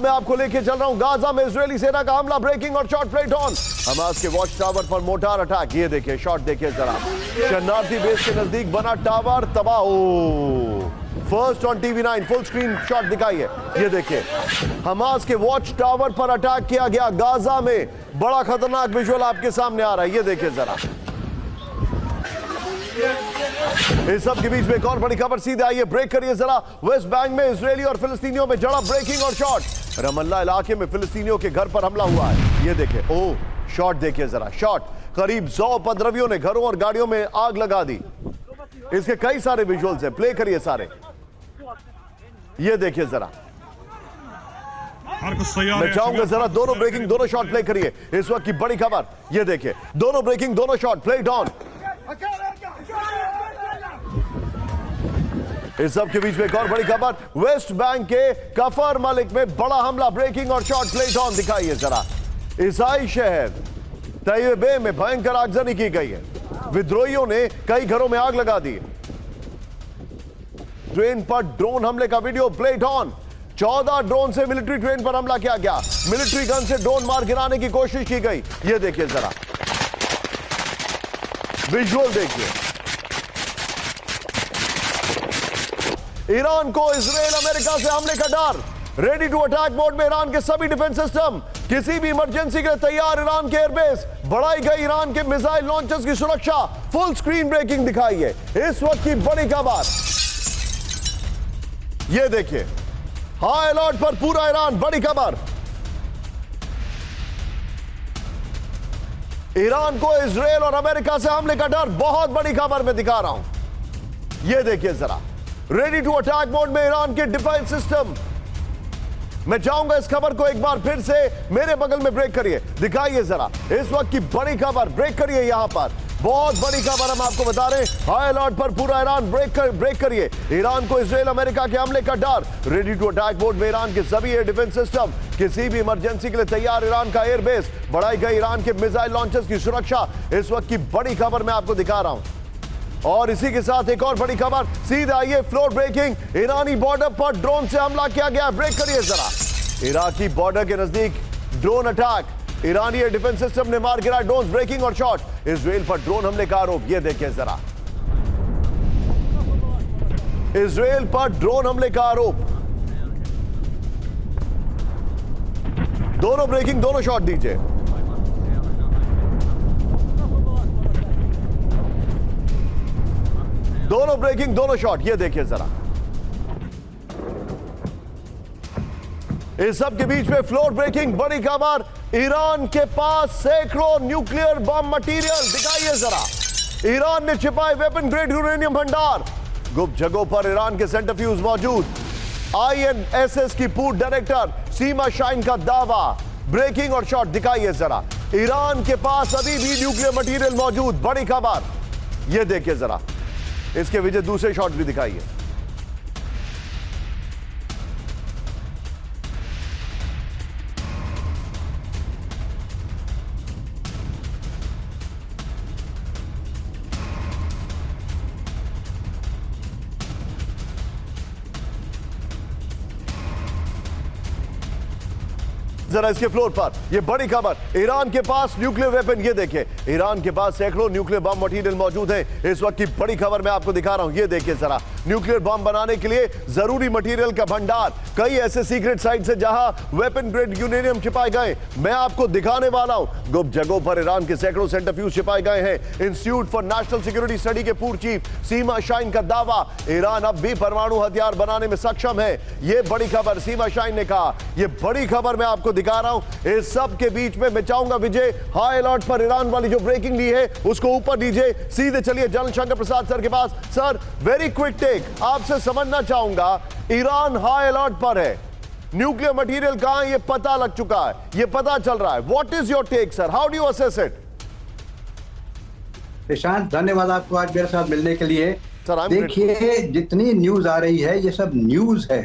मैं आपको लेके चल रहा हूं गाजा में इजरायली सेना का हमला, ब्रेकिंग और शॉट प्लेट ऑन। हमास के वॉच टावर पर मोटार अटैक, ये देखिए शॉट देखिए जरा, शरणार्थी बेस के नजदीक बना टावर तबाह। First on TV9 full screen shot दिखाई है, ये देखिए हमास के वॉच टावर पर अटैक किया गया गाजा में। बड़ा खतरनाक विजुअल आपके सामने आ रहा है, ये देखिए जरा। इस सब के बीच में एक और बड़ी खबर सीधे आई है, ब्रेक करिए जरा। वेस्ट बैंक में इजरायली और फिलिस्तीनियों में झड़प, ब्रेकिंग और शॉट। रमल्ला इलाके में फिलिस्तीनियों के घर पर हमला हुआ है, ये देखिए। ओह शॉट देखिए जरा, शॉट। करीब 100 उपद्रवियों ने घरों और गाड़ियों में आग लगा दी। इसके कई सारे विजुअल्स हैं, प्ले करिए सारे, ये देखिए जरा। मैं चाहूंगा जरा दोनों ब्रेकिंग दोनों शॉट प्ले करिए। इस वक्त की बड़ी खबर, ये देखिए दोनों ब्रेकिंग दोनों शॉट प्लेड ऑन। इस सब के बीच में एक और बड़ी खबर, वेस्ट बैंक के कफर मलिक में बड़ा हमला, ब्रेकिंग और शॉट प्लेट ऑन दिखाइए जरा। ईसाई शहर तैयबे में भयंकर आगजनी की गई है, विद्रोहियों ने कई घरों में आग लगा दी। ट्रेन पर ड्रोन हमले का वीडियो प्लेट ऑन। 14 ड्रोन से मिलिट्री ट्रेन पर हमला किया गया, मिलिट्री गन से ड्रोन मार गिराने की कोशिश की गई, ये देखिए जरा विजुअल देखिए। ईरान को इजराइल अमेरिका से हमले का डर, रेडी टू अटैक मोड में ईरान के सभी डिफेंस सिस्टम, किसी भी इमरजेंसी के लिए तैयार ईरान के एयरबेस, बढ़ाई गई ईरान के मिसाइल लॉन्चर्स की सुरक्षा, फुल स्क्रीन ब्रेकिंग दिखाई है। इस वक्त की बड़ी खबर, ये देखिए हाई अलर्ट पर पूरा ईरान, बड़ी खबर। ईरान को इजराइल और अमेरिका से हमले का डर, बहुत बड़ी खबर मैं दिखा रहा हूं, ये देखिए जरा। रेडी टू अटैक मोड में ईरान के डिफेंस सिस्टम। मैं चाहूंगा इस खबर को एक बार फिर से मेरे बगल में ब्रेक करिए, दिखाइए जरा इस वक्त की बड़ी खबर, ब्रेक करिए यहां पर, बहुत बड़ी खबर हम आपको बता रहे हैं। हाई अलर्ट पर पूरा ईरान, ब्रेक करिए। ईरान को इजराइल अमेरिका के हमले का डर, रेडी टू अटैक मोड में ईरान के सभी एयर डिफेंस सिस्टम, किसी भी इमरजेंसी के लिए तैयार ईरान का एयरबेस, बढ़ाई गई ईरान के मिसाइल लॉन्चर्स की सुरक्षा। इस वक्त की बड़ी खबर मैं आपको दिखा रहा हूं, और इसी के साथ एक और बड़ी खबर सीधे आइए, फ्लोर ब्रेकिंग, ईरानी बॉर्डर पर ड्रोन से हमला किया गया, ब्रेक करिए जरा। इराकी बॉर्डर के नजदीक ड्रोन अटैक, ईरानी एयर डिफेंस सिस्टम ने मार गिरा ड्रोन, ब्रेकिंग और शॉट। इजराइल पर ड्रोन हमले का आरोप, ये देखिए जरा, इजराइल पर ड्रोन हमले का आरोप। दोनों ब्रेकिंग दोनों शॉट दीजिए। दोनों ब्रेकिंग दोनों शॉट, ये देखिए जरा। इस सब के बीच में फ्लोर ब्रेकिंग बड़ी खबर, ईरान के पास सैकड़ों न्यूक्लियर बम मटेरियल, दिखाइए जरा। ईरान ने छिपाए वेपन ग्रेड यूरेनियम भंडार, गुप्त जगहों पर ईरान के सेंट्रीफ्यूज मौजूद। INSS की पूर्व डायरेक्टर सीमा शाइन का दावा, ब्रेकिंग और शॉट दिखाइए जरा। ईरान के पास अभी भी न्यूक्लियर मटेरियल मौजूद, बड़ी खबर, ये देखिए जरा। इसके वजह दूसरे शॉट भी दिखाइए। जरा इसके फ्लोर पर, ये बड़ी खबर, ईरान के पास न्यूक्लियर वेपन, ये देखिए ईरान के पास सैकड़ों न्यूक्लियर बम मटेरियल मौजूद है। इस वक्त की बड़ी खबर मैं आपको दिखा रहा हूं, ये देखिए जरा। न्यूक्लियर बम बनाने के लिए जरूरी मटेरियल का भंडार, कई ऐसे सीक्रेट साइट्स है जहां वेपन ग्रेड यूरेनियम छिपाए गए, मैं आपको दिखाने वाला हूं। गुप्त जगहों पर ईरान के सैकड़ों सेंट्रीफ्यूज छिपाए गए हैं। Institute for national security study के पूर्व चीफ सीमा शाइन का दावा, ईरान अब भी परमाणु हथियार बनाने में सक्षम है, ये बड़ी खबर सीमा शाइन ने कहा। ये बड़ी खबर मैं आपको दिखा रहा हूं। इस सब के बीच में मैं चाहूंगा विजय, हाई अलर्ट पर ईरान वाली जो ब्रेकिंग ली है उसको ऊपर दीजिए। सीधे चलिए जनरल शंकर प्रसाद सर के पास। सर वेरी क्विक टेक, आपसे समझना चाहूंगा, ईरान हाई अलर्ट पर है, न्यूक्लियर मटेरियल कहां है ये पता लग चुका है, ये पता चल रहा है, what is your take sir, how do you assess it? Prashant, धन्यवाद आपको आज मेरे साथ मिलने के लिए। देखिए जितनी न्यूज आ रही है ये सब न्यूज है।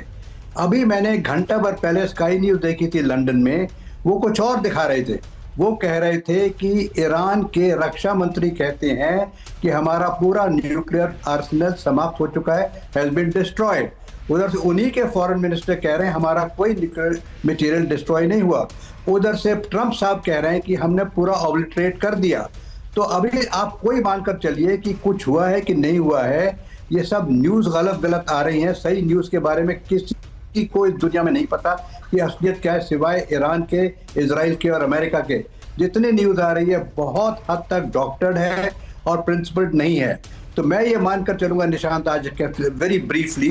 अभी मैंने घंटा भर पहले स्काई न्यूज देखी थी लंदन में, वो कुछ और दिखा रहे थे। वो कह रहे थे कि ईरान के रक्षा मंत्री कहते हैं कि हमारा पूरा न्यूक्लियर आर्सेनल समाप्त हो चुका है, हैज बीन डिस्ट्रॉयड। उधर से उन्हीं के फॉरेन मिनिस्टर कह रहे हैं हमारा कोई न्यूक्लियर मटेरियल डिस्ट्रॉय नहीं हुआ। उधर से ट्रंप साहब कह रहे हैं कि हमने पूरा ऑब्लिटरेट कर दिया। तो अभी आप कोई मानकर चलिए कि कुछ हुआ है कि नहीं हुआ है। ये सब न्यूज़ गलत आ रही हैं। सही न्यूज़ के बारे में किसी को इस दुनिया में नहीं पता कि असलियत क्या है, सिवाय ईरान के, इजराइल के और अमेरिका के। जितनी न्यूज़ आ रही है बहुत हद तक डॉक्टर्ड है और प्रिंसिपल्ड नहीं है। तो मैं ये मानकर चलूंगा निशांत, आज वेरी ब्रीफली,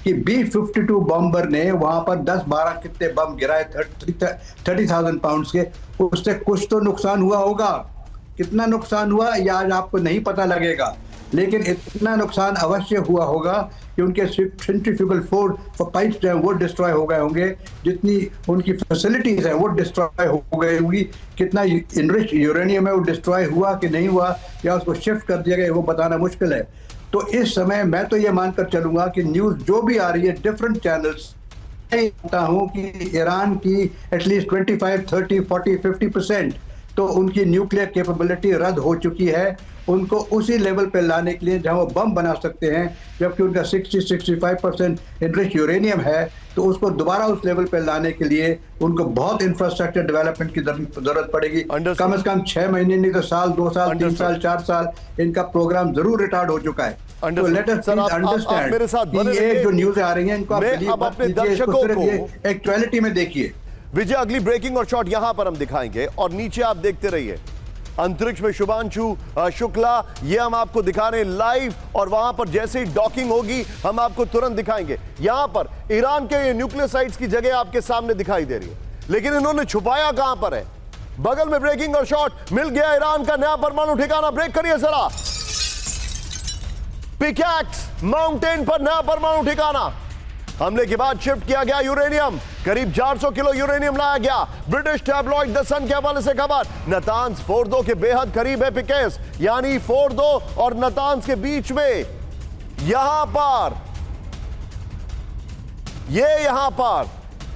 कि B-52 बॉम्बर ने वहां पर 10-12 कितने बम गिराए 30,000 पाउंड्स के, उससे कुछ तो नुकसान हुआ होगा। कितना नुकसान हुआ यह आज आपको नहीं पता लगेगा, लेकिन इतना नुकसान अवश्य हुआ होगा कि उनके सेंट्रीफ्यूगल पाइप्स जो है वो डिस्ट्रॉय हो गए होंगे, जितनी उनकी फैसिलिटीज है वो डिस्ट्रॉय हो गई होंगी। कितना इनरिच्ड यूरेनियम है वो डिस्ट्रॉय हुआ कि नहीं हुआ, या उसको शिफ्ट कर दिया गया, वो बताना मुश्किल है। तो इस समय मैं तो ये मानकर चलूंगा कि न्यूज़ जो भी आ रही है डिफरेंट चैनल्स, मैं जानता हूँ कि ईरान की एटलीस्ट 25, 30, 40, 50% तो उनकी न्यूक्लियर कैपेबिलिटी रद्द हो चुकी है। उनको उसी लेवल पे लाने के लिए जहां वो बम बना सकते हैं, जबकि उनका 60-65% इनरिच यूरेनियम है, तो उसको दोबारा उस लेवल पे लाने के लिए उनको बहुत इंफ्रास्ट्रक्चर डेवलपमेंट की जरूरत पड़ेगी। कम से कम 6 महीने नहीं तो साल, 2 साल, 3 साल, 4 साल इनका प्रोग्राम जरूर रिटार्ड हो चुका है। तो लेट अस अंडरस्टैंड कि ये जो न्यूज़ आ रही है इनको आप बिलीव मत कीजिए, इसको सिर्फ ये एक्चुअलिटी में देखिए। विजय, अगली ब्रेकिंग और शॉट यहां पर हम दिखाएंगे और नीचे आप देखते रहिए। अंतरिक्ष में शुभांशु शुक्ला, ये हम आपको दिखा रहे हैं लाइव, और वहां पर जैसे ही डॉकिंग होगी हम आपको तुरंत दिखाएंगे। यहां पर ईरान के ये न्यूक्लियर साइट्स की जगह आपके सामने दिखाई दे रही है, लेकिन इन्होंने छुपाया कहां पर है? बगल में ब्रेकिंग और शॉट मिल गया ईरान का नया परमाणु ठिकाना। ब्रेक करिए जरा। पिकैक्स माउंटेन पर नया परमाणु ठिकाना। हमले के बाद शिफ्ट किया गया यूरेनियम, करीब 400 किलो यूरेनियम लाया गया। ब्रिटिश टैबलॉइड द सन के हवाले से खबर, नतांस फोर्दो के बेहद करीब है पिकेस, यानी फोर्दो और नतांस के बीच में यहां पर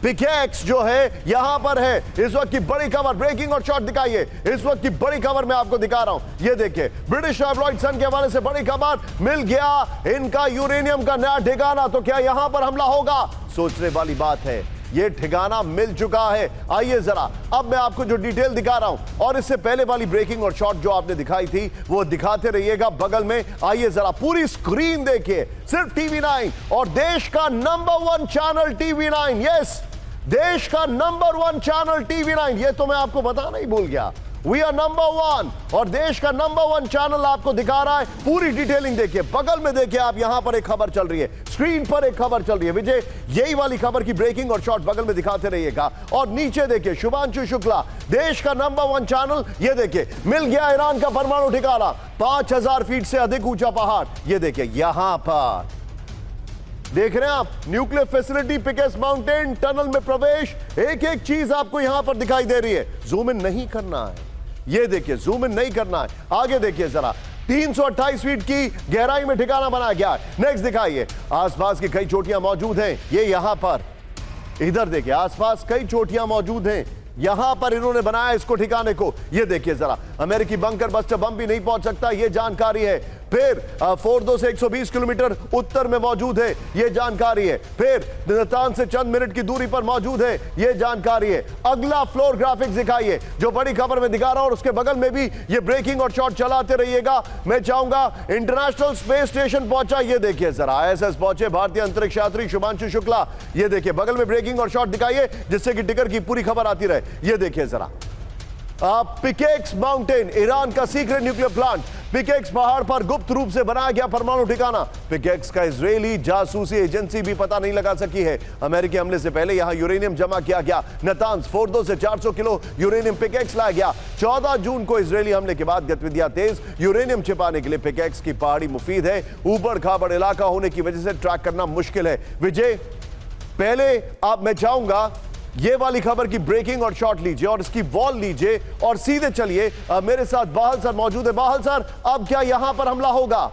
पिकेक्स जो है यहां पर है। इस वक्त की बड़ी खबर, ब्रेकिंग और शॉट दिखाइए। इस वक्त की बड़ी खबर मैं आपको दिखा रहा हूं, ये देखिए ब्रिटिश टैबलॉइड सन के हवाले से बड़ी खबर, मिल गया इनका यूरेनियम का नया ठिकाना। तो क्या यहां पर हमला होगा? सोचने वाली बात है। ये ठिकाना मिल चुका है। आइए जरा अब मैं आपको जो डिटेल दिखा रहा हूं, और इससे पहले वाली ब्रेकिंग और शॉट जो आपने दिखाई थी वो दिखाते रहिएगा बगल में। आइए जरा पूरी स्क्रीन देखिए, सिर्फ TV9 और देश का नंबर 1 चैनल TV9। यस, देश का नंबर 1 चैनल TV9, ये तो मैं आपको बताना ही भूल गया। वी आर नंबर 1 और देश का नंबर 1 चैनल आपको दिखा रहा है। पूरी डिटेलिंग देखिए, बगल में देखिए आप, यहां पर एक खबर चल रही है, स्क्रीन पर एक खबर चल रही है। विजय, यही वाली खबर की ब्रेकिंग और शॉट बगल में दिखाते रहिएगा। और नीचे देखिए शुभांशु शुक्ला, देश का नंबर 1 चैनल, ये देखिए मिल गया ईरान का परमाणु ठिकाना, 5000 फीट से अधिक ऊंचा पहाड़। ये देखिए यहां पर देख रहे हैं आप, न्यूक्लियर फैसिलिटी, पिकेस माउंटेन, टनल में प्रवेश, एक एक चीज आपको यहां पर दिखाई दे रही है। जूम इन नहीं करना है, ये देखिए जूम इन नहीं करना है। आगे देखिए जरा, 328 फीट की गहराई में ठिकाना बनाया गया है। नेक्स्ट दिखाइए, आसपास की कई चोटियां मौजूद हैं। ये यहां पर, इधर देखिए, आसपास कई चोटियां मौजूद हैं। यहां पर इन्होंने बनाया इसको ठिकाने को। ये देखिए जरा, अमेरिकी बंकर बस्टर बम भी नहीं पहुंच सकता, ये जानकारी है। फिर फोर्दो से 120 किलोमीटर उत्तर में मौजूद है, यह जानकारी है। फिर नतांस से चंद मिनट की दूरी पर मौजूद है, यह जानकारी है। अगला फ्लोर ग्राफिक्स दिखाइए जो बड़ी खबर में दिखा रहा हूं, और उसके बगल में भी ये ब्रेकिंग और शॉट चलाते रहिएगा। मैं चाहूंगा इंटरनेशनल स्पेस स्टेशन पहुंचा, ये देखिए जरा, ISS पहुंचे भारतीय अंतरिक्ष यात्री शुभांशु शुक्ला। ये देखिए बगल में ब्रेकिंग और शॉट दिखाइए, जिससे कि टिकर की पूरी खबर आती रहे। ये देखिए जरा, पिकेक्स माउंटेन, ईरान का सीक्रेट न्यूक्लियर प्लांट, पिकेक्स पहाड़ पर गुप्त रूप से बनाया गया परमाणु ठिकाना। पिकेक्स का इजरायली जासूसी एजेंसी भी पता नहीं लगा सकी है। अमेरिकी हमले से पहले यहां यूरेनियम जमा किया गया। नतांस फोर्दो से 400 किलो यूरेनियम पिकेक्स लाया गया। 14 जून को इजरायली हमले के बाद गतिविधियां तेज। यूरेनियम छिपाने के लिए पिकेक्स की पहाड़ी मुफीद है। ऊबड़ खाबड़ इलाका होने की वजह से ट्रैक करना मुश्किल है। विजय, पहले आप, मैं चाहूंगा ये वाली खबर की ब्रेकिंग और शॉट लीजिए और इसकी वॉल लीजिए और सीधे चलिए। मेरे साथ बाहल सर मौजूद है। बाहल सर, अब क्या यहां पर हमला होगा?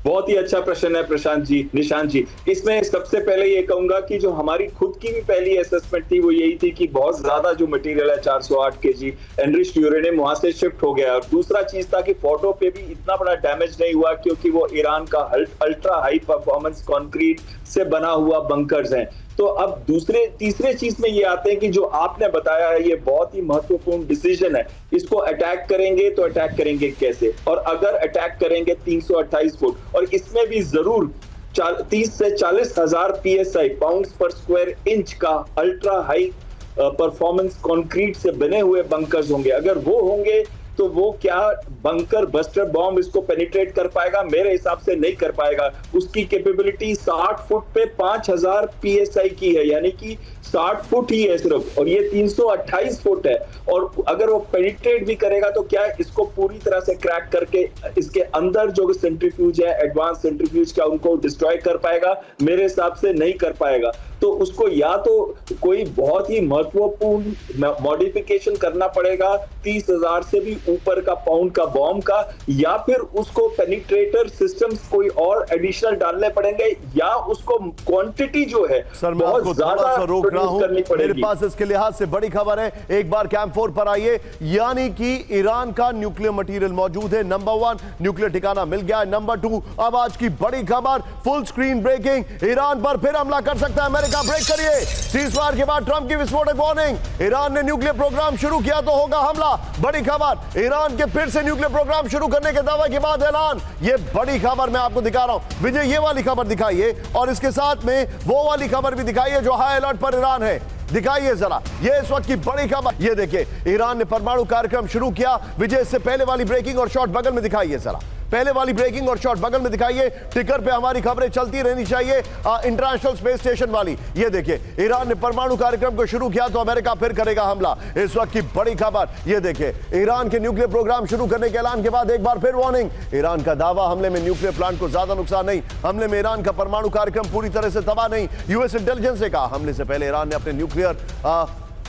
बहुत ही अच्छा प्रश्न है प्रशांत जी, निशांत जी। इसमें सबसे पहले ये कहूंगा कि जो हमारी खुद की भी पहली असेसमेंट थी वो यही थी कि बहुत ज्यादा जो मटेरियल है 408 केजी एनरिच्ड यूरेनियम वहां से शिफ्ट हो गया। और दूसरा चीज था कि फोटो पे भी इतना बड़ा डैमेज नहीं हुआ क्योंकि वो ईरान का अल्ट्रा हाई परफॉर्मेंस कंक्रीट से बना हुआ बंकर्स हैं। तो अब तीसरे चीज में ये आते हैं कि जो आपने बताया है ये बहुत ही महत्वपूर्ण डिसीजन है। इसको अटैक करेंगे तो अटैक करेंगे कैसे, और अगर अटैक करेंगे 328 फुट और इसमें भी जरूर 30 से 40 हजार PSI पाउंड पर स्क्वायर इंच का अल्ट्रा हाई परफॉर्मेंस कंक्रीट से बने हुए बंकर्स होंगे। अगर वो होंगे तो वो क्या बंकर बस्टर बॉम्ब इसको पेनिट्रेट कर पाएगा? मेरे हिसाब से नहीं कर पाएगा। उसकी कैपेबिलिटी 60 फुट पे 5000 PSI की है, यानी कि 60 फुट ही है सिर्फ, और ये 328 फुट है। और अगर वो पेनिट्रेट भी करेगा तो क्या इसको पूरी तरह से क्रैक करके इसके अंदर जो सेंट्रीफ्यूज है, एडवांस सेंट्रीफ्यूज, क्या उनको डिस्ट्रॉय कर पाएगा? मेरे हिसाब से नहीं कर पाएगा। तो उसको या तो कोई बहुत ही महत्वपूर्ण मॉडिफिकेशन करना पड़ेगा 30,000 से भी ऊपर का पाउंड का बॉम्ब का, या फिर उसको पेनिट्रेटर सिस्टम्स कोई और एडिशनल डालने पड़ेंगे, या उसको क्वांटिटी जो है सर मैं आपको थोड़ा सा रोक रहा हूं, मेरे पास इसके लिहाज से बड़ी खबर है। एक बार कैंप 4 पर आइए, यानी कि ईरान का न्यूक्लियर मटेरियल मौजूद है। नंबर 1 न्यूक्लियर ठिकाना मिल गया है। नंबर 2 अब आज की बड़ी खबर, फुल स्क्रीन ब्रेकिंग, ईरान पर फिर हमला कर सकता है अमेरिका। ब्रेक करिए। सीजफायर के बाद ट्रंप की विस्फोटक वार्निंग, ईरान ने न्यूक्लियर प्रोग्राम शुरू किया तो होगा हमला। बड़ी खबर, ईरान के फिर से न्यूक्लियर प्रोग्राम शुरू करने के दावे के बाद ऐलान। ये बड़ी खबर मैं आपको दिखा रहा हूं। विजय ये वाली खबर दिखाइए और इसके साथ में वो वाली खबर भी दिखाइए जो हाई अलर्ट पर ईरान है। दिखाइए जरा, ये इस वक्त की बड़ी खबर। ये देखिए, ईरान ने परमाणु कार्यक्रम शुरू किया। विजय इससे पहले वाली ब्रेकिंग और शॉट बगल में दिखाइए जरा, पहले वाली ब्रेकिंग और शॉट बगल में दिखाइए। टिकर पे हमारी खबरें चलती रहनी चाहिए, इंटरनेशनल स्पेस स्टेशन वाली। ये देखिए, ईरान ने परमाणु कार्यक्रम को शुरू किया तो अमेरिका फिर करेगा हमला। इस वक्त की बड़ी खबर ये देखिए, ईरान के न्यूक्लियर प्रोग्राम शुरू करने के ऐलान के बाद एक बार फिर वार्निंग। ईरान का दावा, हमले में न्यूक्लियर प्लांट को ज्यादा नुकसान नहीं, हमले में ईरान का परमाणु कार्यक्रम पूरी तरह से तबाह नहीं। यूएस इंटेलिजेंस ने कहा हमले से पहले ईरान ने अपने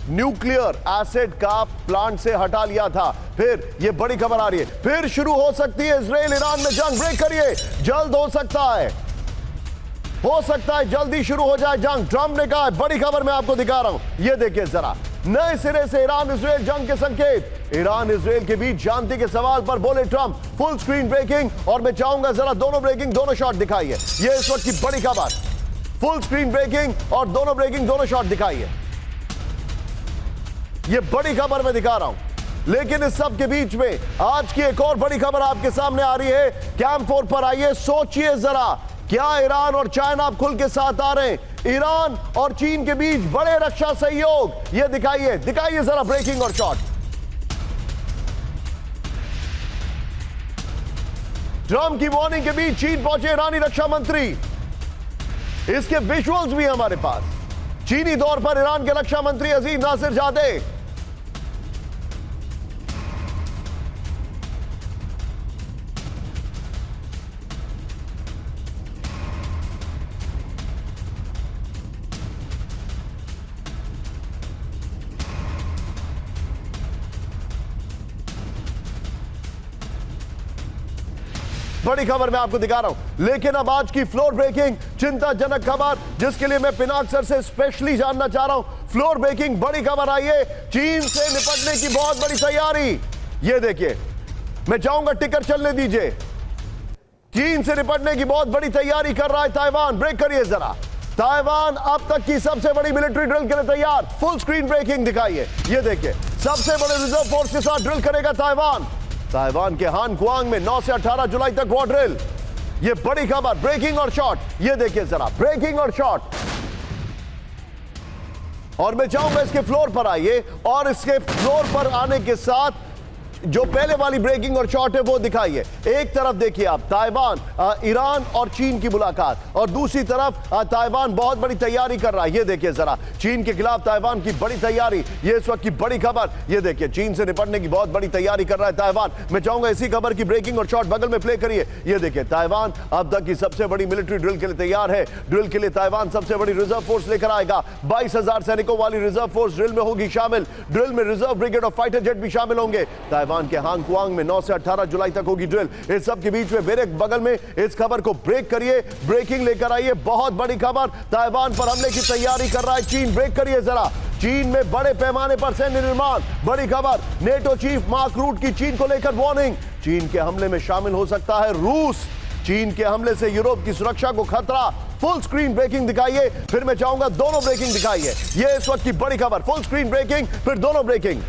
न्यूक्लियर एसिड का प्लांट से हटा लिया था। फिर ये बड़ी खबर आ रही है, फिर शुरू हो सकती है इजराइल ईरान में जंग। ब्रेक करिए, जल्द हो सकता है जल्दी शुरू हो जाए जंग, ट्रंप ने कहा। बड़ी खबर मैं आपको दिखा रहा हूं, ये देखिए जरा, नए सिरे से ईरान इजराइल जंग के संकेत। ईरान इजराइल के बीच शांति के सवाल पर बोले ट्रंप। फुल स्क्रीन ब्रेकिंग, और मैं चाहूंगा जरा दोनों ब्रेकिंग, दोनों शॉट दिखाइए। ये इस वक्त की बड़ी खबर, फुल स्क्रीन ब्रेकिंग और दोनों ब्रेकिंग, दोनों शॉट दिखाइए। ये बड़ी खबर मैं दिखा रहा हूं। लेकिन इस सब के बीच में आज की एक और बड़ी खबर आपके सामने आ रही है। कैंप 4 पर आइए, सोचिए जरा, क्या ईरान और चाइना अब खुल के साथ आ रहे हैं? ईरान और चीन के बीच बड़े रक्षा सहयोग, ये दिखाइए जरा ब्रेकिंग और शॉट। ट्रंप की वार्निंग के बीच चीन पहुंचे ईरानी रक्षा मंत्री। इसके विजुअल्स भी हमारे पास। चीनी दौर पर ईरान के रक्षा मंत्री अजीम नासिरजादे। बड़ी खबर मैं आपको दिखा रहा हूं, लेकिन अब आज की फ्लोर ब्रेकिंग चिंताजनक खबर, जिसके लिए मैं पिनाक सर से स्पेशली जानना चाह रहा हूं। फ्लोर ब्रेकिंग बड़ी खबर आई है, चीन से निपटने की बहुत बड़ी तैयारी। ये देखिए, मैं चाहूंगा टिकर चलने दीजिए। चीन से निपटने की बहुत बड़ी तैयारी कर रहा है ताइवान। ब्रेक करिए जरा, ताइवान अब तक की सबसे बड़ी मिलिट्री ड्रिल के लिए तैयार। फुल स्क्रीन ब्रेकिंग दिखाइए। ये देखिए, सबसे बड़े रिजर्व फोर्स के साथ ड्रिल करेगा ताइवान। ताइवान के हान कुआंग में 9 से 18 जुलाई तक वॉर ड्रिल। ये बड़ी खबर, ब्रेकिंग और शॉट। ये देखिए जरा, ब्रेकिंग और शॉट। और मैं चाहूंगा इसके फ्लोर पर आइए, और इसके फ्लोर पर आने के साथ जो पहले वाली ब्रेकिंग और शॉट है वो दिखाइए। एक तरफ देखिए आप ताइवान, ईरान और चीन की मुलाकात, और दूसरी तरफ ताइवान बहुत बड़ी तैयारी कर रहा है। ये देखिए जरा, चीन के खिलाफ ताइवान की बड़ी तैयारी। ये इस वक्त की बड़ी खबर। ये देखिए, चीन से निपटने की बहुत बड़ी तैयारी कर रहा है ताइवान। मैं चाहूंगा इसी खबर की ब्रेकिंग और शॉट बगल में प्ले करिए। ये देखिए, ताइवान अब तक की सबसे बड़ी मिलिट्री ड्रिल के लिए तैयार है। ड्रिल के लिए ताइवान सबसे बड़ी रिजर्व फोर्स लेकर आएगा। 22,000 सैनिकों वाली रिजर्व फोर्स ड्रिल में होगी शामिल। ड्रिल में रिजर्व ब्रिगेड और फाइटर जेट भी शामिल होंगे। ताइवान ताइवान के हांगकांग में 9 से 18 जुलाई तक होगी ड्रिल। इस सब के बीच में मेरे बगल में इस खबर को ब्रेक करिए, ब्रेकिंग लेकर आइए। बहुत बड़ी खबर, ताइवान पर हमले की तैयारी कर रहा है चीन। ब्रेक करिए जरा। चीन में बड़े पैमाने पर सैन्य निर्माण। बड़ी खबर, नेटो चीफ मार्क रूट की चीन को लेकर वार्निंग। चीन के हमले में शामिल हो सकता है रूस। चीन के हमले से यूरोप की सुरक्षा को खतरा। फुल स्क्रीन ब्रेकिंग दिखाइए, फिर मैं चाहूंगा दोनों ब्रेकिंग दिखाइए। यह इस वक्त की बड़ी खबर, फुल स्क्रीन ब्रेकिंग, फिर दोनों ब्रेकिंग।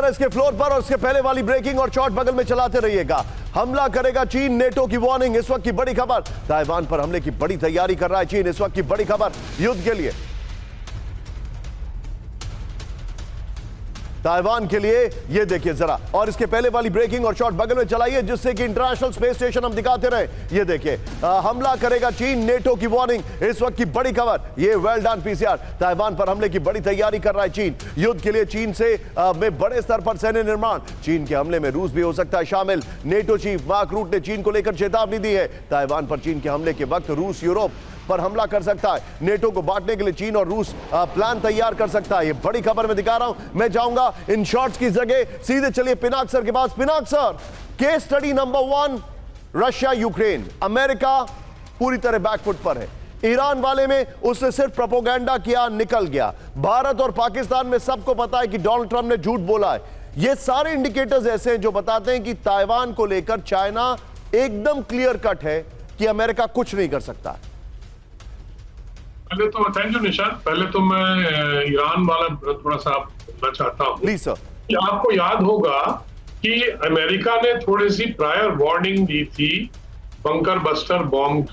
इसके फ्लोर पर और इसके पहले वाली ब्रेकिंग और शॉट बगल में चलाते रहिएगा। हमला करेगा चीन, नेटो की वार्निंग। इस वक्त की बड़ी खबर, ताइवान पर हमले की बड़ी तैयारी कर रहा है चीन। इस वक्त की बड़ी खबर, युद्ध के लिए, ताइवान के लिए। ये देखिए जरा, और इसके पहले वाली ब्रेकिंग और शॉट बगल में चलाइए जिससे कि इंटरनेशनल स्पेस स्टेशन हम दिखाते रहे। ये देखिए, हमला करेगा चीन, नेटो की वार्निंग। इस वक्त की बड़ी खबर, ये वेल डन पीसीआर। ताइवान पर हमले की बड़ी तैयारी कर रहा है चीन। युद्ध के लिए चीन से में बड़े स्तर पर सैन्य निर्माण। चीन के हमले में रूस भी हो सकता है शामिल। नेटो चीफ मार्क रूट ने चीन को लेकर चेतावनी दी है। ताइवान पर चीन के हमले के वक्त रूस यूरोप पर हमला कर सकता है। नेटो को बांटने के लिए चीन और रूस प्लान तैयार कर सकता है। ये बड़ी खबर मैं दिखा रहा हूं। मैं जाऊंगा इन शॉट्स की जगह सीधे चलिए पिनाक सर के पास। Pinak sir, case study number 1, Russia Ukraine. America पूरी तरह बैकफुट पर है। ईरान वाले में उसने सिर्फ प्रोपोगेंडा किया, निकल गया। भारत और पाकिस्तान में सबको पता है कि डोनाल्ड ट्रंप ने झूठ बोला है। ये सारे इंडिकेटर्स ऐसे हैं जो बताते हैं कि ताइवान को लेकर चाइना एकदम क्लियर कट है कि अमेरिका कुछ नहीं कर सकता। पहले तो थैंक यू निशांत। पहले तो मैं ईरान वाला थोड़ा सा बोलना चाहता हूँ। Please sir. कि आपको याद होगा कि अमेरिका ने थोड़ी सी प्रायर वार्निंग दी थी बंकर बस्टर बॉम्ब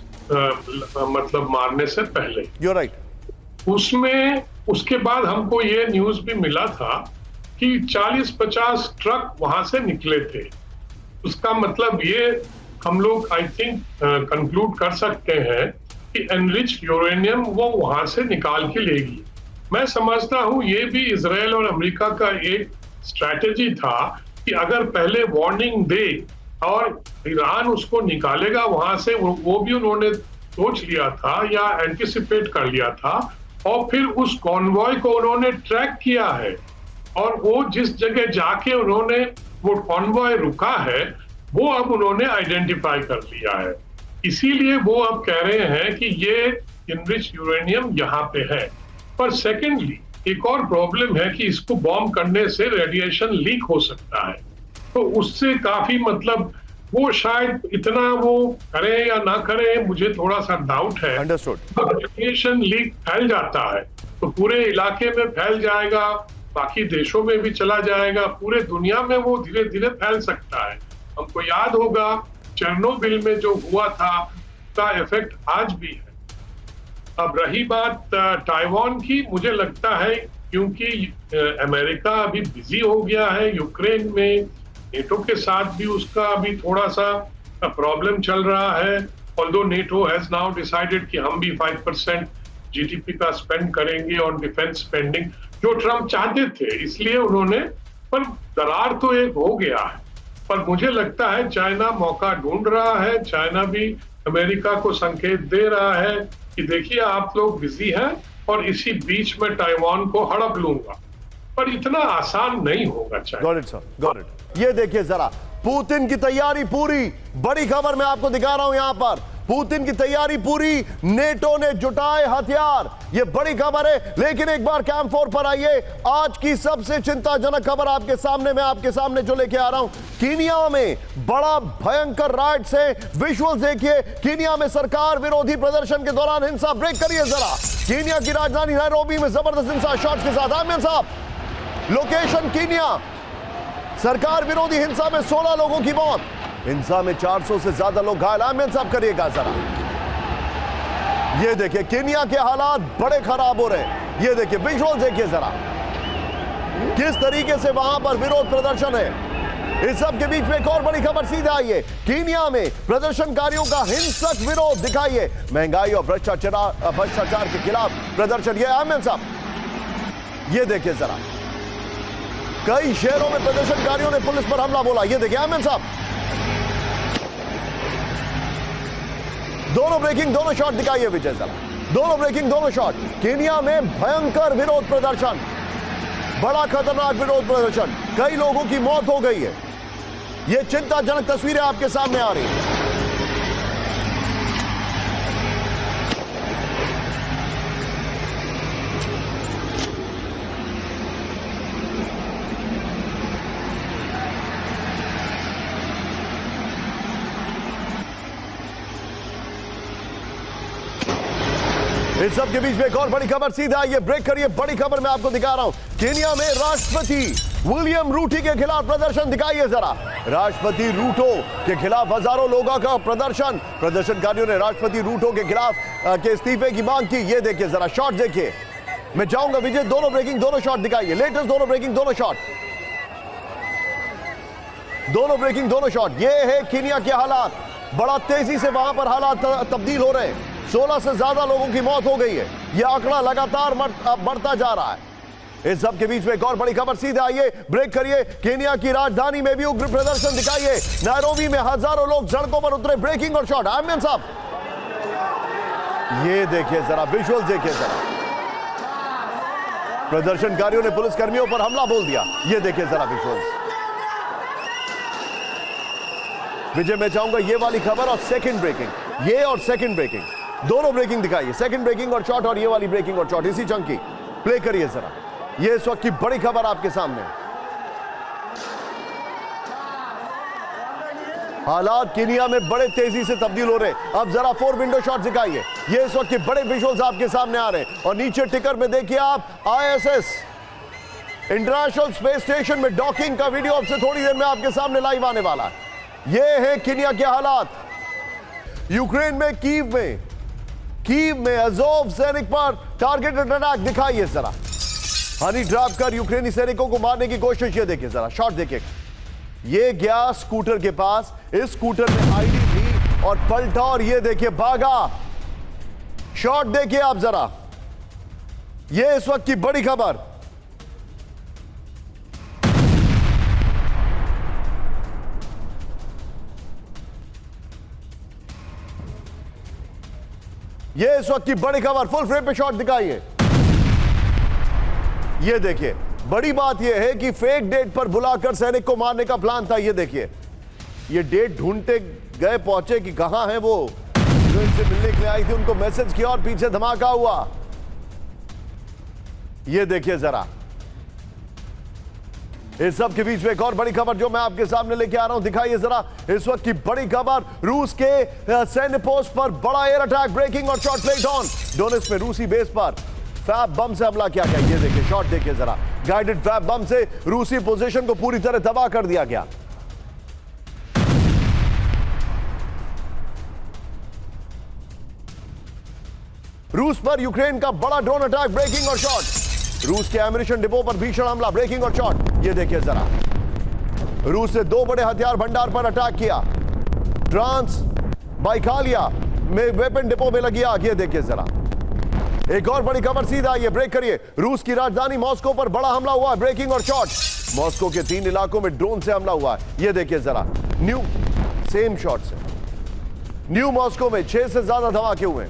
मतलब मारने से पहले। You're right। उसमें उसके बाद हमको ये न्यूज भी मिला था कि 40-50 ट्रक वहां से निकले थे। उसका मतलब ये हम लोग आई थिंक कंक्लूड कर सकते हैं कि एनरिच्ड यूरेनियम वो वहां से निकाल के लेगी। मैं समझता हूं ये भी इजराइल और अमेरिका का एक स्ट्रैटेजी था कि अगर पहले वार्निंग दे और ईरान उसको निकालेगा वहां से, वो भी उन्होंने सोच लिया था या एंटिसिपेट कर लिया था। और फिर उस कॉन्वॉय को उन्होंने ट्रैक किया है और वो जिस जगह जाके उन्होंने वो कॉन्वॉय रुका है वो अब उन्होंने आइडेंटिफाई कर लिया है। इसीलिए वो अब कह रहे हैं कि ये इनरिच्ड यूरेनियम यहाँ पे है। पर सेकेंडली एक और प्रॉब्लम है कि इसको बॉम्ब करने से रेडिएशन लीक हो सकता है। तो उससे काफी मतलब वो शायद इतना वो करें या ना करें, मुझे थोड़ा सा डाउट है। रेडिएशन लीक फैल जाता है तो पूरे इलाके में फैल जाएगा, बाकी देशों में भी चला जाएगा, पूरे दुनिया में वो धीरे धीरे फैल सकता है। हमको याद होगा चेरनोबिल में जो हुआ था उसका इफेक्ट आज भी है। अब रही बात ताइवान की, मुझे लगता है क्योंकि अमेरिका अभी बिजी हो गया है यूक्रेन में, नेटो के साथ भी उसका अभी थोड़ा सा प्रॉब्लम चल रहा है। Although NATO has now decided कि हम भी 5% जीडीपी का स्पेंड करेंगे ऑन डिफेंस स्पेंडिंग, जो ट्रम्प चाहते थे, इसलिए उन्होंने, पर दरार तो एक हो गया है। पर मुझे लगता है चाइना मौका ढूंढ रहा है। चाइना भी अमेरिका को संकेत दे रहा है कि देखिए आप लोग बिजी हैं और इसी बीच में ताइवान को हड़प लूंगा। पर इतना आसान नहीं होगा China. Got it sir, got it. ये देखिए जरा, पुतिन की तैयारी पूरी। बड़ी खबर मैं आपको दिखा रहा हूं यहां पर। पुतिन की तैयारी पूरी, नेटो ने जुटाए हथियार। ये बड़ी खबर है। लेकिन एक बार कैंप 4 पर आइए। आज की सबसे चिंताजनक खबर आपके सामने, मैं आपके सामने जो लेके आ रहा हूं, कीनिया में बड़ा भयंकर राइट्स है। विजुअल्स देखिए, कीनिया में सरकार विरोधी प्रदर्शन के दौरान हिंसा। ब्रेक करिए जरा। कीनिया की राजधानी नैरोबी में जबरदस्त हिंसा, शॉट के साथ। आमिर साहब, लोकेशन कीनिया। सरकार विरोधी हिंसा में 16 लोगों की मौत, हिंसा में 400 से ज्यादा लोग घायल। आमिर साहब करिएगा जरा। ये देखिए कीनिया के हालात बड़े खराब हो रहे हैं। ये देखिए विजुअल देखिए जरा, किस तरीके से वहां पर विरोध प्रदर्शन है। इस सब के बीच में एक और बड़ी खबर सीधा आई है। कीनिया में प्रदर्शनकारियों का हिंसक विरोध दिखाइए। महंगाई और भ्रष्टाचार के खिलाफ प्रदर्शन। ये अहमद साहब, ये देखिए जरा, कई शहरों में प्रदर्शनकारियों ने पुलिस पर हमला बोला। ये देखिए अहमद साहब, दोनों ब्रेकिंग, दोनों शॉट दिखाइए विजय जरा, दोनों ब्रेकिंग, दोनों शॉट। कीनिया में भयंकर विरोध प्रदर्शन, बड़ा खतरनाक विरोध प्रदर्शन, कई लोगों की मौत हो गई है। ये चिंताजनक तस्वीरें आपके सामने आ रही हैं। इस सब के बीच में एक और बड़ी खबर सीधा ये ब्रेक करिए। बड़ी खबर मैं आपको दिखा रहा हूं। केनिया में राष्ट्रपति विलियम रूटो के खिलाफ प्रदर्शन दिखाइए जरा। राष्ट्रपति रूटो के खिलाफ हजारों लोगों का प्रदर्शन। प्रदर्शनकारियों ने राष्ट्रपति रूटो के खिलाफ के इस्तीफे की मांग की। ये देखिए जरा, शॉट देखिए। मैं चाहूंगा विजय, दोनों ब्रेकिंग, दोनों शॉट दिखाइए। लेटेस्ट दोनों ब्रेकिंग, दोनों शॉट, दोनों ब्रेकिंग, दोनों शॉट। ये है केनिया के हालात। बड़ा तेजी से वहां पर हालात तब्दील हो रहे हैं। 16 से ज्यादा लोगों की मौत हो गई है। यह आंकड़ा लगातार बढ़ता जा रहा है। इस सब के बीच में एक और बड़ी खबर सीधे आइए, ब्रेक करिए। केनिया की राजधानी में भी उग्र प्रदर्शन दिखाइए। नैरोबी में हजारों लोग सड़कों पर उतरे। ब्रेकिंग और शॉट आमिर साहब, ये देखिए जरा, विजुअल देखिए जरा। प्रदर्शनकारियों ने पुलिसकर्मियों पर हमला बोल दिया। ये देखिए जरा विजुअल्स। विजय, मैं चाहूंगा ये वाली खबर और सेकंड ब्रेकिंग, ये और सेकंड ब्रेकिंग, दोनों ब्रेकिंग दिखाइए। सेकंड ब्रेकिंग और शॉट और ये वाली ब्रेकिंग और शॉट इसी चंक की प्ले करिए जरा। ये इस वक्त की बड़ी खबर आपके सामने। हालात केनिया में बड़े तेजी से तब्दील हो रहे। अब जरा 4 विंडो शॉट दिखाइए। ये इस वक्त के बड़े विजुअल्स आपके सामने आ रहे हैं। और नीचे टिकर में देखिए आप, ISS इंटरनेशनल स्पेस स्टेशन में डॉकिंग का वीडियो अब से थोड़ी देर में आपके सामने लाइव आने वाला है। ये है केनिया के हालात। यूक्रेन में कीव में अज़ोव सैनिक पर टारगेटेड अटैक दिखाइए जरा। हनी ट्रैप कर यूक्रेनी सैनिकों को मारने की कोशिश। ये देखिए जरा, शॉट देखिए। ये गया स्कूटर के पास, इस स्कूटर में आईडी थी और पलटा और ये देखिए भागा। शॉट देखिए आप जरा। ये इस वक्त की बड़ी खबर। ये इस वक्त की बड़ी खबर। फुल फ्रेम पे शॉट दिखाइए। ये देखिए, बड़ी बात यह है कि फेक डेट पर बुलाकर सैनिक को मारने का प्लान था। ये देखिए, ये डेट ढूंढते गए, पहुंचे कि कहां है वो जो इनसे मिलने के लिए आई थी। उनको मैसेज किया और पीछे धमाका हुआ। ये देखिए जरा। इस सब के बीच में एक और बड़ी खबर जो मैं आपके सामने लेके आ रहा हूं, दिखाइए जरा। इस वक्त की बड़ी खबर, रूस के सैन्य पोस्ट पर बड़ा एयर अटैक। ब्रेकिंग और शॉट प्लेट ऑन। डोनेट्स्क में रूसी बेस पर फैब बम से हमला किया गया। ये देखिए, शॉट देखिए जरा। गाइडेड फैब बम से रूसी पोजीशन को पूरी तरह तबाह कर दिया गया। रूस पर यूक्रेन का बड़ा ड्रोन अटैक। ब्रेकिंग और शॉट। रूस के एमिनेशन डिपो पर भीषण हमला। ब्रेकिंग और शॉट। ये देखिए जरा। रूस ने 2 बड़े हथियार भंडार पर अटैक किया। ट्रांस बाइकालिया में वेपन डिपो में लगी आग। ये देखिए जरा। एक और बड़ी खबर सीधा ये, ब्रेक करिए। रूस की राजधानी मॉस्को पर बड़ा हमला हुआ। ब्रेकिंग और शॉट। मॉस्को के 3 इलाकों में ड्रोन से हमला हुआ है। ये देखिए जरा। सेम शॉट से न्यू मॉस्को में 6 से ज्यादा धमाके हुए।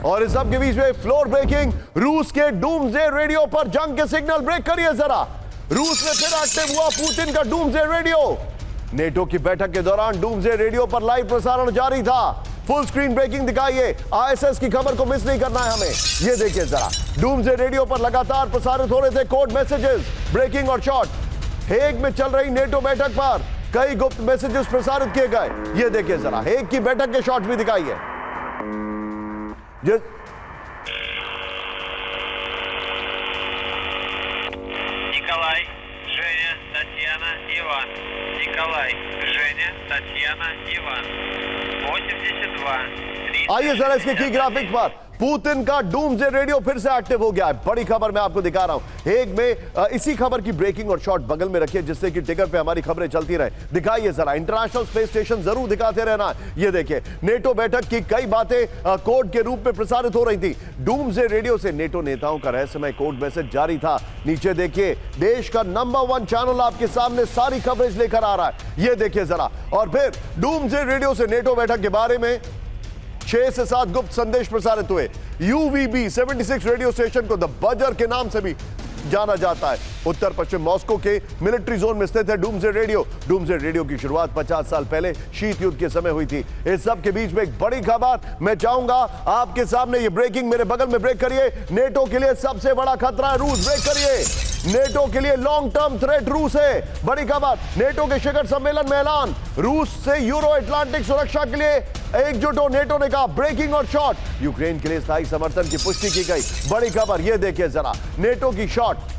और इस सब के बीच में फ्लोर ब्रेकिंग। रूस के डूम्सडे रेडियो पर जंग के सिग्नल। ब्रेक करिए जरा। रूस में फिर एक्टिव हुआ पुतिन का डूम्सडे रेडियो। नेटो की बैठक के दौरान डूम्सडे रेडियो पर लाइव प्रसारण जारी था। फुल स्क्रीन ब्रेकिंग दिखाइए। ISS की खबर को मिस नहीं करना है हमें। ये देखिए जरा। डूम्सडे रेडियो पर लगातार प्रसारित हो रहे थे कोड मैसेजेस। ब्रेकिंग और शॉट। हेग में चल रही नेटो बैठक पर कई गुप्त मैसेजेस प्रसारित किए गए। ये देखिए जरा। हेग की बैठक के शॉट भी दिखाइए। Николай, Женя, Татьяना, Иван. Николай, Женя, Татьяна, Иван. 82. आइए जरा इसके की ग्राफिक पर। पुतिन का डूम्सडे रेडियो फिर से एक्टिव हो गया है। बड़ी खबर मैं आपको दिखा रहा हूं हेग में। इसी खबर की ब्रेकिंग और शॉट बगल में रखिए जिससे कि टिकर पे हमारी खबरें चलती रहे। दिखाइए जरा, इंटरनेशनल स्पेस स्टेशन जरूर दिखाते रहना। ये देखिए, नेटो बैठक की कई बातें कोड के रूप में प्रसारित हो रही थी। डूम्सडे रेडियो से नेटो नेताओं का रहस्यमय कोड मैसेज जारी था। नीचे देखिए, देश का नंबर 1 चैनल आपके सामने सारी कवरेज लेकर आ रहा है। ये देखिए जरा, और फिर डूम्सडे रेडियो से नेटो बैठक के बारे में 6 से 7 गुप्त संदेश प्रसारित हुए। UVB 76 रेडियो स्टेशन को द बजर के नाम से भी जाना जाता है। उत्तर पश्चिम मॉस्को के मिलिट्री जोन में स्थित है डूम्सडे रेडियो। डूम्सडे रेडियो की शुरुआत 50 साल पहले शीत युद्ध के समय हुई थी। इस सब के बीच में एक बड़ी खबर मैं चाहूंगा आपके सामने। ये ब्रेकिंग मेरे बगल में ब्रेक करिए। नेटो के लिए सबसे बड़ा खतरा है रूस। ब्रेक करिए। नेटो के लिए लॉन्ग टर्म थ्रेट रूस है। बड़ी खबर, नेटो के शिखर सम्मेलन में ऐलान, रूस से यूरो अटलांटिक सुरक्षा के लिए एकजुट हो, नेटो ने कहा। ब्रेकिंग और शॉट, यूक्रेन के लिए स्थायी समर्थन की पुष्टि की गई। बड़ी खबर, यह देखिए जरा, नेटो की शॉट।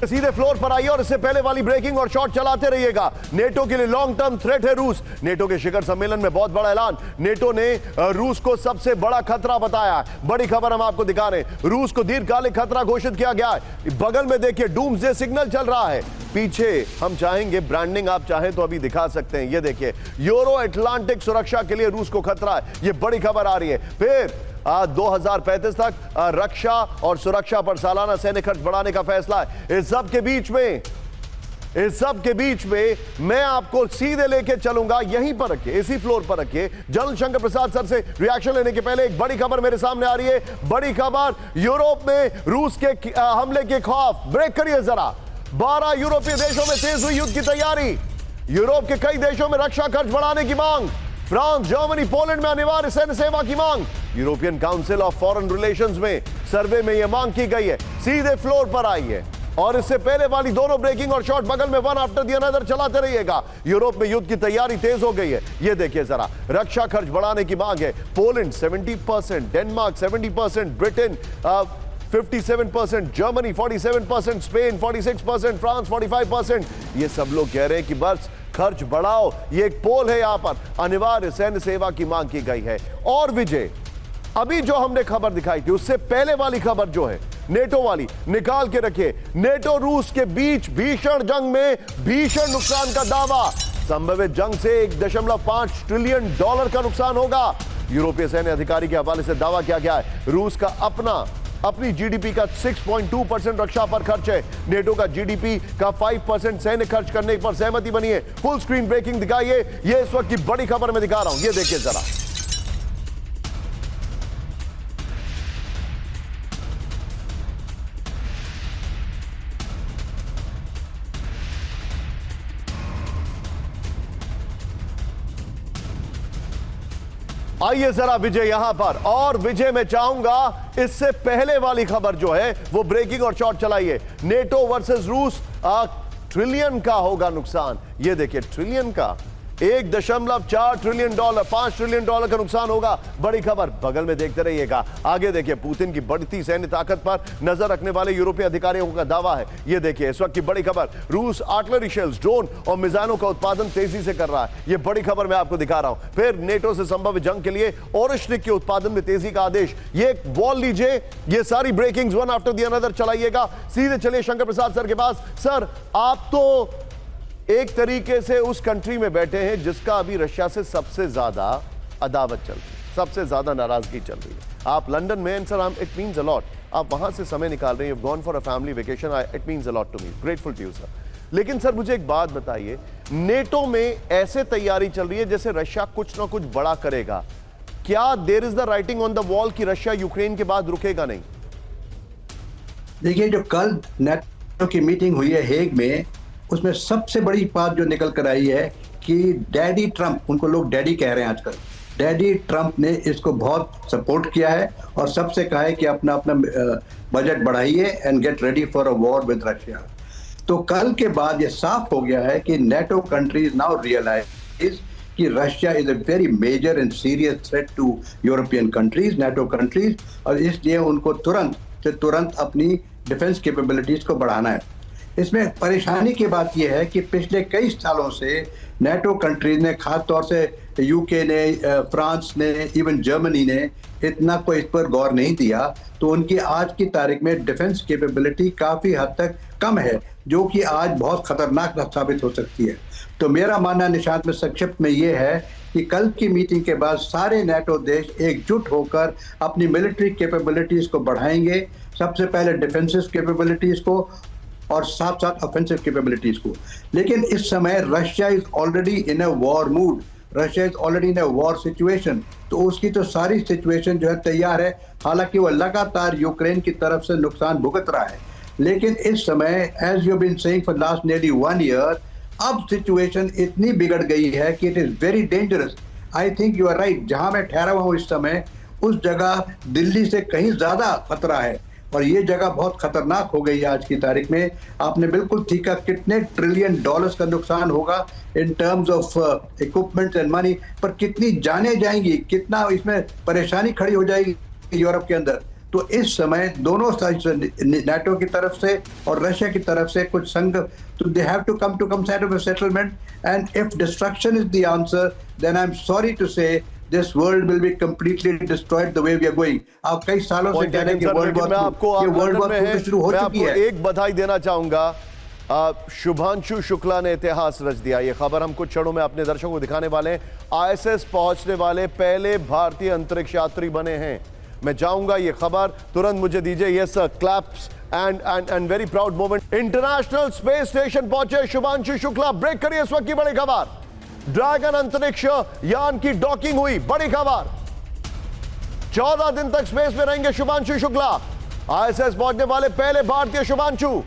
सीधे फ्लोर पर आइए और इससे पहले वाली ब्रेकिंग और शॉट चलाते रहिएगा। नेटो के लिए लॉन्ग टर्म थ्रेट है रूस। नेटो के शिखर सम्मेलन में बहुत बड़ा ऐलान। नेटो ने रूस को सबसे बड़ा खतरा बताया है। बड़ी खबर हम आपको दिखा रहे हैं, रूस को दीर्घकालिक खतरा घोषित किया गया है। बगल में देखिए, डूम्सडे सिग्नल चल रहा है। पीछे हम चाहेंगे ब्रांडिंग, आप चाहें तो अभी दिखा सकते हैं। ये देखिए, यूरो अटलांटिक सुरक्षा के लिए रूस को खतरा है। ये बड़ी खबर आ रही है। फिर 2035 तक रक्षा और सुरक्षा पर सालाना सैन्य खर्च बढ़ाने का फैसला है। इस सब के बीच में मैं आपको सीधे लेके चलूंगा, यहीं पर रखिए, इसी फ्लोर पर रखिए। जनरल शंकर प्रसाद सर से रिएक्शन लेने के पहले एक बड़ी खबर मेरे सामने आ रही है। बड़ी खबर, यूरोप में रूस के हमले के खौफ। ब्रेक करिए जरा। 12 यूरोपीय देशों में तेज हुई युद्ध की तैयारी। यूरोप के कई देशों में रक्षा खर्च बढ़ाने की मांग। फ्रांस, जर्मनी, पोलैंड में अनिवार्य सैन्य सेवा की मांग। European council of foreign relations में सर्वे में यह मांग की गई है। सीधे फ्लोर पर आई है। और इससे पहले वाली दोनों ब्रेकिंग और शॉट बगल में वन आफ्टर द अनदर चलाते रहिएगा। यूरोप में युद्ध की तैयारी तेज हो गई है। ये देखिए जरा, रक्षा खर्च बढ़ाने की मांग है। Poland 70%, Denmark 70%, Britain 57%, Germany 47%, Spain 46%, France 45%। ये सब लोग कह रहे हैं कि बस खर्च बढ़ाओ। ये एक पोल है, यहां पर अनिवार्य सैन्य सेवा की मांग की गई है। और विजय, अभी जो हमने खबर दिखाई थी उससे पहले वाली खबर जो है नेटो वाली, निकाल के रखिए। नेटो रूस के बीच भीषण जंग में भीषण नुकसान का दावा। संभावित जंग से $1.5 ट्रिलियन का नुकसान होगा। यूरोपीय सैन्य अधिकारी के हवाले से दावा किया गया है। रूस का अपनी जीडीपी का 6.2% रक्षा पर खर्च है। नेटो का जीडीपी का 5% सैन्य खर्च करने पर सहमति बनी है। फुल स्क्रीन ब्रेकिंग दिखाइए। ये इस वक्त की बड़ी खबर मैं दिखा रहा हूं, ये देखिए जरा। आइए जरा विजय यहां पर। और विजय, मैं चाहूंगा इससे पहले वाली खबर जो है वो ब्रेकिंग और शॉट चलाइए। नेटो वर्सेस रूस, ट्रिलियन का होगा नुकसान। ये देखिए, ट्रिलियन का, $1.4 ट्रिलियन, $5 ट्रिलियन का नुकसान होगा। बड़ी खबर बगल में देखते रहिएगा। आगे देखिए, पुतिन की बढ़ती सैन्य ताकत पर नजर रखने वाले यूरोपीय अधिकारियों का दावा है। यह देखिए इस वक्त की बड़ी खबर, रूस आर्टिलरी शेल्स, ड्रोन और मिसाइलों का उत्पादन तेजी से कर रहा है। यह बड़ी खबर मैं आपको दिखा रहा हूं। फिर नेटो से संभव जंग के लिए ओरिशनिक के उत्पादन में तेजी का आदेश। ये बॉल लीजिए, ये सारी breakings one after the another चलाइएगा। सीधे चलिए शंकर प्रसाद सर के पास। सर, आप तो एक तरीके से उस कंट्री में बैठे हैं जिसका अभी रशिया से सबसे ज्यादा अदावत चल रही है, सबसे ज्यादा नाराजगी चल रही है। आप लंदन में, and sir it means a lot, आप वहां से समय निकाल रहे हैं, you have gone for a family vacation, it means a lot to me, grateful to you sir. लेकिन सर मुझे एक बात बताइए, नेटो में ऐसे तैयारी चल रही है जैसे रशिया कुछ ना कुछ बड़ा करेगा। क्या there is the writing on the wall कि रशिया यूक्रेन के बाद रुकेगा नहीं? देखिए, जो कल नेटो की मीटिंग हुई है हेग में, उसमें सबसे बड़ी बात जो निकल कर आई है कि डैडी ट्रंप, उनको लोग डैडी कह रहे हैं आजकल, डैडी ट्रंप ने इसको बहुत सपोर्ट किया है और सबसे कहा है कि अपना अपना बजट बढ़ाइए and get ready for a war with Russia. तो कल के बाद ये साफ हो गया है कि नेटो कंट्रीज नाउ रियलाइज कि Russia is a very major and serious threat to European countries, NATO countries, और इसलिए उनको तुरंत से तुरंत अपनी डिफेंस कैपेबिलिटीज को बढ़ाना है। इसमें परेशानी की बात यह है कि पिछले कई सालों से नेटो कंट्रीज ने, खास तौर से यूके ने, फ्रांस ने, इवन जर्मनी ने इतना कोई इस पर गौर नहीं दिया, तो उनकी आज की तारीख में डिफेंस कैपेबिलिटी काफ़ी हद तक कम है, जो कि आज बहुत खतरनाक साबित हो सकती है। तो मेरा मानना निशांत में संक्षिप्त में ये है कि कल की मीटिंग के बाद सारे नेटो देश एकजुट होकर अपनी मिलिट्री कैपेबिलिटीज़ को बढ़ाएंगे, सबसे पहले डिफेंसिव कैपेबिलिटीज़ को और साथ साथ ऑफेंसिव कैपेबिलिटीज़ को। लेकिन इस समय Russia is already in a war mood, Russia is already in a war situation, तो उसकी तो सारी सिचुएशन जो है तैयार है। हालांकि वो लगातार यूक्रेन की तरफ से नुकसान भुगत रहा है, लेकिन इस समय as you been saying for last nearly 1 year, अब सिचुएशन इतनी बिगड़ गई है कि it is very dangerous. I think you are right, जहां मैं ठहरा हुआ हूँ इस समय, उस जगह दिल्ली से कहीं ज्यादा खतरा है और ये जगह बहुत खतरनाक हो गई है आज की तारीख में। आपने बिल्कुल ठीक कहा, कितने ट्रिलियन डॉलर्स का नुकसान होगा in terms of equipment and money, पर कितनी जाने जाएंगी, कितना इसमें परेशानी खड़ी हो जाएगी यूरोप के अंदर। तो इस समय दोनों नेटो की तरफ से और रशिया की तरफ से कुछ संघ, तो they have to come to side of a settlement, and if destruction is the answer, then I am sorry to say this world will be completely destroyed the way we are going। आप कई सालों से कह रहे हैं कि world war शुरू हो चुकी है। एक बधाई देना चाहूंगा, शुभांशु शुक्ला ने इतिहास रच दिया। ये खबर हम कुछ क्षणों में अपने दर्शकों को दिखाने वाले हैं। आईएसएस पहुंचने वाले पहले भारतीय अंतरिक्ष यात्री बने हैं। मैं चाहूंगा ये खबर तुरंत मुझे दीजिए। Yes sir, claps and very proud moment. International Space Station पहुंचे शुभांशु शुक्ला। ब्रेक करिए इस वक्त की बड़ी खबर। ड्रैगन अंतरिक्ष यान की डॉकिंग हुई, बड़ी खबर। 14 दिन तक स्पेस में रहेंगे शुभांशु शुक्ला। आईएसएस पहुंचने वाले पहले भारतीय शुभांशु।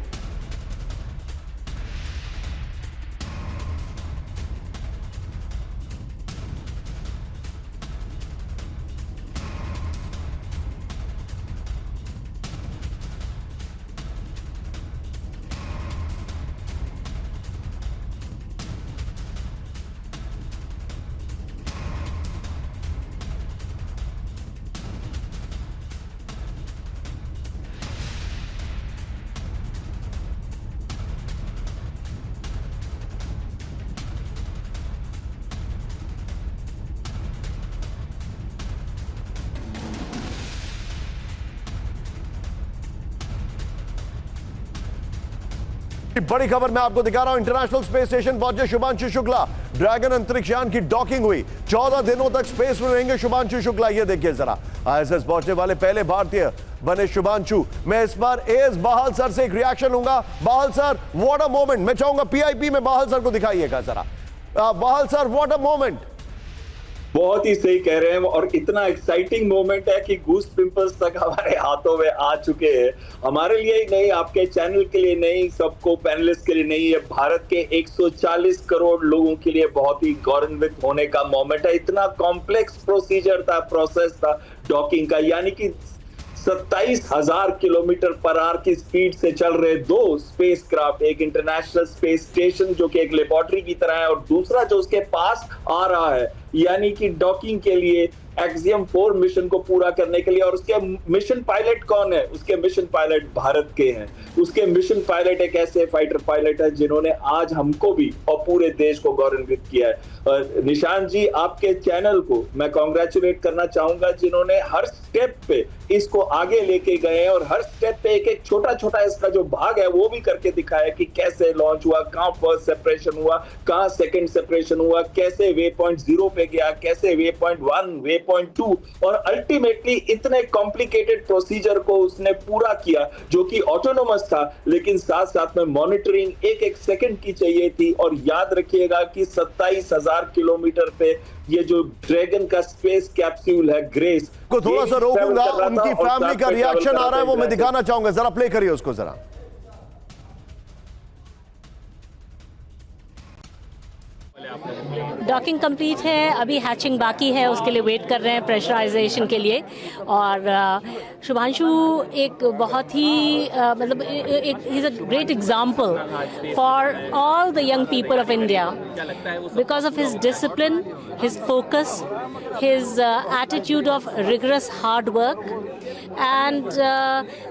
बड़ी खबर मैं आपको दिखा रहा हूं। इंटरनेशनल स्पेस स्टेशन पहुंचे शुभांशु शुक्ला। ड्रैगन अंतरिक्ष यान की डॉकिंग हुई। 14 दिनों तक स्पेस में रहेंगे शुभांशु शुक्ला। ये देखिए जरा, आईएसएस पहुंचने वाले पहले भारतीय बने शुभांशु। मैं इस बार एस बाहल सर से एक रिएक्शन लूंगा। बाहल सर, व्हाट अ मोमेंट। मैं चाहूंगा पीआईपी में बाहल सर को दिखाइएगा जरा। बाहल सर, व्हाट अ मोमेंट। बहुत ही सही कह रहे हैं, और इतना एक्साइटिंग मोमेंट है कि गूस पिंपल्स तक हमारे हाथों में आ चुके हैं। हमारे लिए ही नहीं, आपके चैनल के लिए नहीं, सबको पैनलिस्ट के लिए नहीं, है भारत के 140 करोड़ लोगों के लिए बहुत ही गौरवान्वित होने का मोमेंट है। इतना कॉम्प्लेक्स प्रोसीजर था, प्रोसेस था डॉकिंग का, यानी कि 27,000 किलोमीटर पर आवर की स्पीड से चल रहे 2 स्पेसक्राफ्ट, एक इंटरनेशनल स्पेस स्टेशन जो कि एक लेबोरेटरी की तरह है और दूसरा जो उसके पास आ रहा है, यानी कि डॉकिंग के लिए एक्सियम 4 मिशन को पूरा करने के लिए। और उसके मिशन पायलट कौन है? उसके मिशन पायलट भारत के हैं। उसके मिशन पायलट एक ऐसे फाइटर पायलट है जिन्होंने आज हमको भी और पूरे देश को गौरवान्वित किया है। और निशांत जी, आपके चैनल को मैं कॉन्ग्रेचुलेट करना चाहूंगा, जिन्होंने हर स्टेप पे इसको आगे लेके गए हैं और हर स्टेप पे एक एक छोटा छोटा इसका जो भाग है वो भी करके दिखाया कि कैसे लॉन्च हुआ, कहां फर्स्ट सेपरेशन हुआ, कहां सेकंड सेपरेशन हुआ, कैसे वे पॉइंट 0 पे गया, कैसे वे पॉइंट 1, वे पॉइंट 2, और अल्टीमेटली इतने कॉम्प्लिकेटेड प्रोसीजर को उसने पूरा किया जो कि ऑटोनोमस था, लेकिन साथ साथ में मॉनिटरिंग एक एक सेकंड की चाहिए थी। और याद रखिएगा कि 27,000 किलोमीटर पे ये जो ड्रैगन का स्पेस कैप्सूल है ग्रेस को थोड़ा सा रोकूंगा, उनकी फैमिली का रिएक्शन आ रहा है, वो मैं दिखाना चाहूंगा। जरा प्ले करिए उसको जरा। डॉकिंग कंप्लीट है, अभी हैचिंग बाकी है, उसके लिए वेट कर रहे हैं प्रेशराइजेशन के लिए। और शुभांशु एक बहुत ही मतलब he is a great example for all the young people of India because of his discipline, his focus, his attitude of rigorous hard work and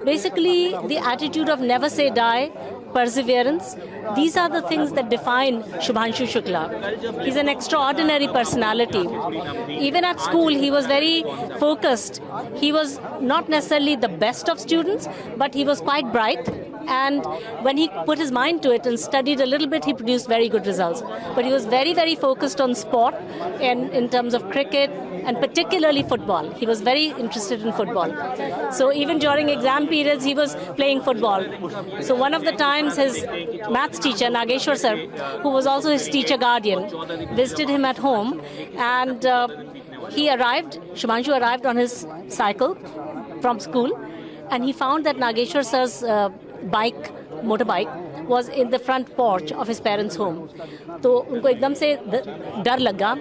basically the attitude of never say die, perseverance. These are the things that define Shubhanshu Shukla. He's an extraordinary personality. Even at school he was very focused. He was not necessarily the best of students, but he was quite bright, and when he put his mind to it and studied a little bit, he produced very good results. But he was very, very focused on sport in terms of cricket and particularly football. He was very interested in football. So even during exam periods, he was playing football. So one of the times his maths teacher, Nageshwar sir, who was also his teacher guardian, visited him at home, and Shubhanshu arrived on his cycle from school, and he found that Nageshwar sir's motorbike was in the front porch of his parents' home. तो उनको एकदम से डर लगा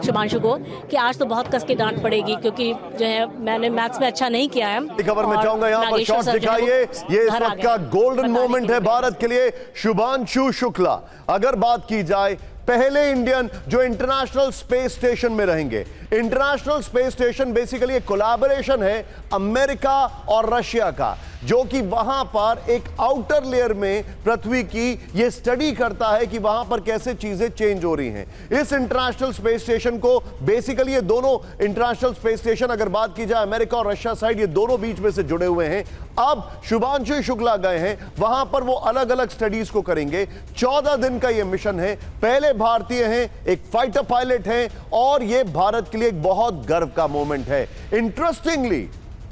शुभांशु को कि आज तो बहुत कस के डांट पड़ेगी, क्योंकि जो है मैंने मैथ्स में अच्छा नहीं किया है। खबर में चाहूंगा यहाँ पर शॉट दिखाइए, ये इस वक्त का गोल्डन मोमेंट है भारत के लिए। शुभांशु शुक्ला अगर बात की जाए, पहले इंडियन जो इंटरनेशनल स्पेस स्टेशन में रहेंगे। इंटरनेशनल स्पेस स्टेशन बेसिकली एक कोलैबोरेशन है अमेरिका और रशिया का, जो कि वहां पर एक आउटर लेयर में पृथ्वी की ये स्टडी करता है कि वहां पर कैसे चीजें चेंज हो रही हैं। इस इंटरनेशनल स्पेस स्टेशन को बेसिकली ये दोनों इंटरनेशनल स्पेस स्टेशन अगर बात की जाए अमेरिका और रशिया साइड, ये दोनों बीच में से जुड़े हुए हैं। अब शुभांशु शुक्ला गए हैं वहां पर, वो अलग अलग स्टडीज को करेंगे। 14 दिन का ये मिशन है, पहले भारतीय हैं, एक फाइटर पायलट हैं, और ये भारत के लिए एक बहुत गर्व का मोमेंट है।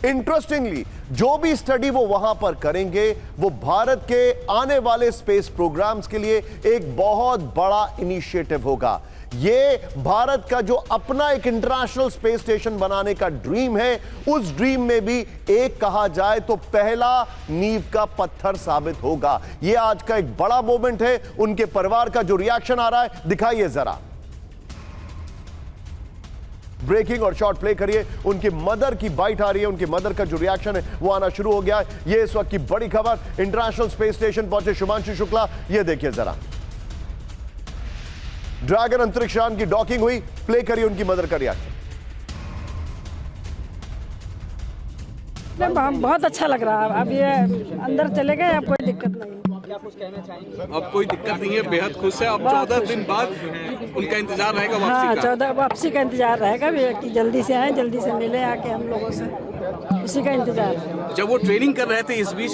इंटरेस्टिंगली जो भी स्टडी वो वहां पर करेंगे वो भारत के आने वाले स्पेस प्रोग्राम्स के लिए एक बहुत बड़ा इनिशिएटिव होगा। ये भारत का जो अपना एक इंटरनेशनल स्पेस स्टेशन बनाने का ड्रीम है, उस ड्रीम में भी एक कहा जाए तो पहला नींव का पत्थर साबित होगा। ये आज का एक बड़ा मोमेंट है। उनके परिवार का जो रिएक्शन आ रहा है दिखाइए जरा, ब्रेकिंग और शॉट प्ले करिए। उनकी मदर की बाइट आ रही है, उनकी मदर का जो रिएक्शन है वो आना शुरू हो गया है। ये इस वक्त की बड़ी खबर, इंटरनेशनल स्पेस स्टेशन पहुंचे शुभांशु शुक्ला। ये देखिए जरा, ड्रैगन अंतरिक्ष यान की डॉकिंग हुई, प्ले करिए उनकी मदर का रिएक्शन। बहुत अच्छा लग रहा है। अब ये अंदर चले गए, अब कोई दिक्कत नहीं। अब कोई दिक्कत नहीं है, बेहद खुश है। अब 14 दिन बाद उनका इंतजार रहेगा वापसी का। 14 वापसी का इंतजार रहेगा कि जल्दी से आए, जल्दी से मिले आके हम लोगों से, उसी का इंतजार। जब वो ट्रेनिंग कर रहे थे इस बीच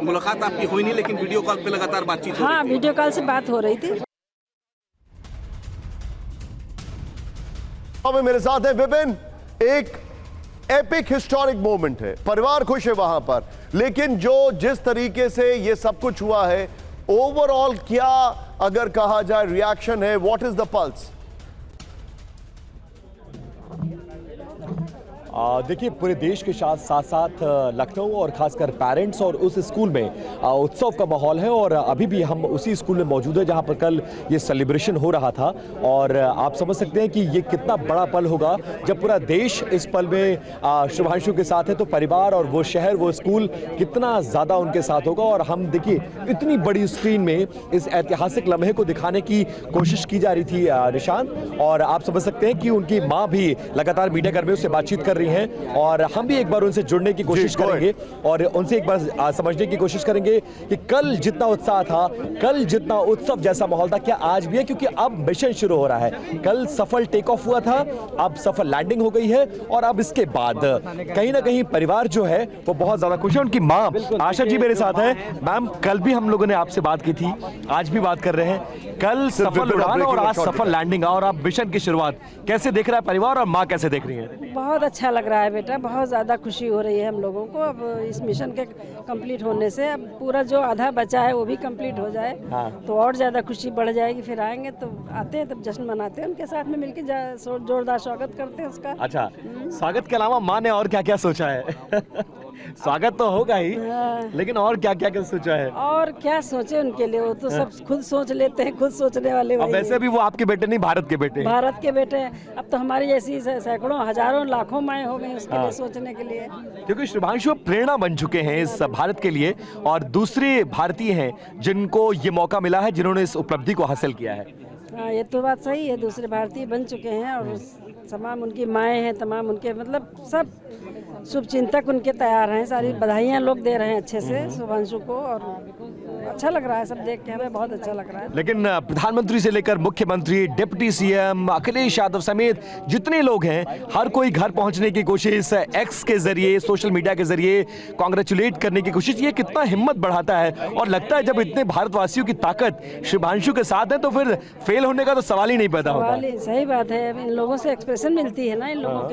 मुलाकात आपकी हुई नहीं, लेकिन वीडियो कॉल पे लगातार बातचीत हो रही थी। हाँ, वीडियो कॉल से बात हो रही थी। अब मेरे साथ है विपिन। एक एपिक हिस्टोरिक मोमेंट है, परिवार खुश है वहां पर, लेकिन जिस तरीके से ये सब कुछ हुआ है, ओवरऑल क्या अगर कहा जाए रिएक्शन है, व्हाट इज द पल्स? देखिए, पूरे देश के साथ साथ लखनऊ और खासकर पेरेंट्स और उस स्कूल में उत्सव का माहौल है। और अभी भी हम उसी स्कूल में मौजूद है जहां पर कल ये सेलिब्रेशन हो रहा था। और आप समझ सकते हैं कि ये कितना बड़ा पल होगा जब पूरा देश इस पल में शुभांशु के साथ है, तो परिवार और वो शहर, वो स्कूल कितना ज़्यादा उनके साथ होगा। और हम देखिए, इतनी बड़ी स्क्रीन में इस ऐतिहासिक लम्हे को दिखाने की कोशिश की जा रही थी निशांत। और आप समझ सकते हैं कि उनकी माँ भी लगातार मीडिया कर्मियों से बातचीत कर रही हैं, और हम भी एक बार उनसे जुड़ने की कोशिश करेंगे और उनसे एक बार समझने की कोशिश करेंगे कि कल जितना उत्साह था, कल जितना उत्सव जैसा माहौल था, क्या आज भी है? क्योंकि अब मिशन शुरू हो रहा है। कल सफल टेक ऑफ हुआ था, अब सफल लैंडिंग हो गई है, और अब इसके बाद कहीं ना कहीं परिवार जो है वो बहुत ज्यादा खुश है। उनकी माँ आशा जी मेरे साथ है। मैम, कल भी हम लोगों ने आपसे बात की थी, आज भी बात कर रहे हैं। कल सफल उड़ान और आज सफल लैंडिंग, और अब मिशन की शुरुआत कैसे देख रहा है परिवार, और माँ कैसे देख रही है? बहुत अच्छा लग रहा है बेटा, बहुत ज़्यादा खुशी हो रही है हम लोगों को। अब इस मिशन के कंप्लीट होने से अब पूरा जो आधा बचा है वो भी कंप्लीट हो जाए तो और ज़्यादा खुशी बढ़ जाएगी। फिर आएंगे तो आते हैं, तब जश्न मनाते हैं, उनके साथ में मिलकर जोरदार स्वागत करते हैं उसका। अच्छा, स्वागत के अलावा माँ ने और क्या क्या सोचा है? स्वागत तो होगा ही, लेकिन और क्या क्या सोचा है? और क्या सोचे उनके लिए, वो तो सब खुद सोच लेते हैं, खुद सोचने वाले अब वैसे भी वो आपके बेटे नहीं, भारत के बेटे हैं। भारत के बेटे हैं। अब तो हमारी जैसी सैकड़ों हजारों लाखों माएँ हो गई उसके लिए सोचने के लिए। क्योंकि शुभांशु प्रेरणा बन चुके हैं इस भारत के लिए, और दूसरे भारतीय हैं जिनको ये मौका मिला है, जिन्होंने इस उपलब्धि को हासिल किया है। हाँ, ये तो बात सही है, दूसरे भारतीय बन चुके हैं और तमाम उनकी माएँ हैं, तमाम उनके मतलब सब शुभचिंतक उनके तैयार हैं। सारी बधाइयाँ लोग दे रहे हैं अच्छे से शुभांशु को, और अच्छा लग रहा है सब देख के, हमें बहुत अच्छा लग रहा है। लेकिन प्रधानमंत्री से लेकर मुख्यमंत्री, डिप्टी सीएम, अखिलेश यादव समेत जितने लोग हैं, हर कोई घर पहुंचने की कोशिश, एक्स के जरिए, सोशल मीडिया के जरिए कांग्रेचुलेट करने की कोशिश। ये कितना हिम्मत बढ़ाता है, और लगता है जब इतने भारतवासियों की ताकत शुभांशु के साथ है तो फिर फेल होने का तो सवाल ही नहीं पैदा होता। सही बात है, इन लोगों से एक्सप्रेशन मिलती है ना, इन लोगों के